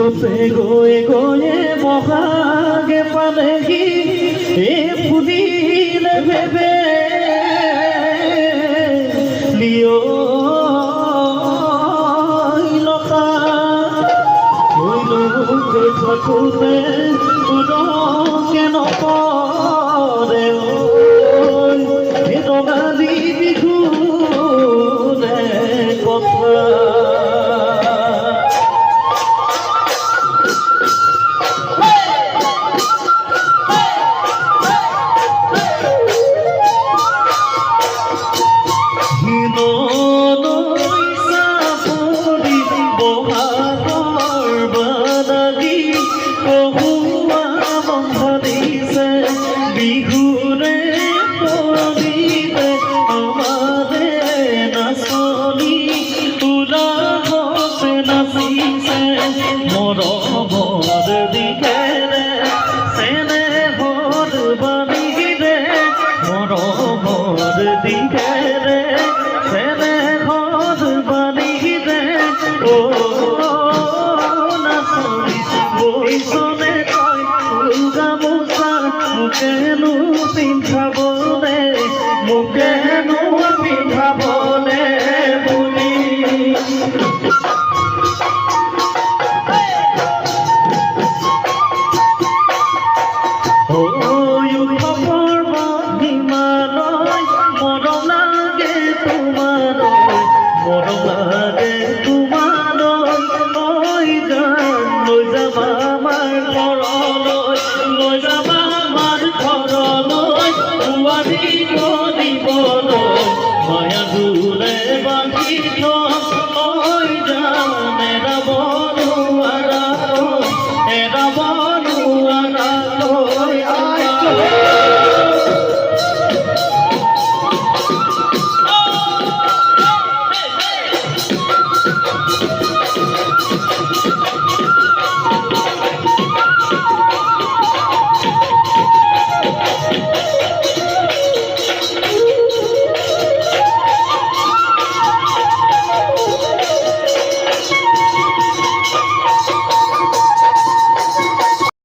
য'তে গৈ গৈয়ে বহাগে পালেহি এই ফুলিলে ভেবে লতা থাকোঁতে উদকে নপৰে ৰঙালী বিহুৰে কথা বিহুৰে পবিতে আমাৰে নাচনি তুলাহতে নাচিছে মৰমৰ দিশেৰে চেনেহৰ বাণীৰে মৰমৰ দিশেৰে চেনেহৰ বাণীৰে নাচনি গৈছনে তই গামোচা মোকেনো পিন্ধাবনে মোকেনো পিন্ধাবনে বুলি হিমালয় মৰম লাগে তোমালৈ মৰম লাগে তোমালৈ গান লৈ যাবা আমাৰ ঘৰলৈ লৈ যাবা আমাৰ ঘৰলৈ বোৱাৰী দিবলৈ মায়া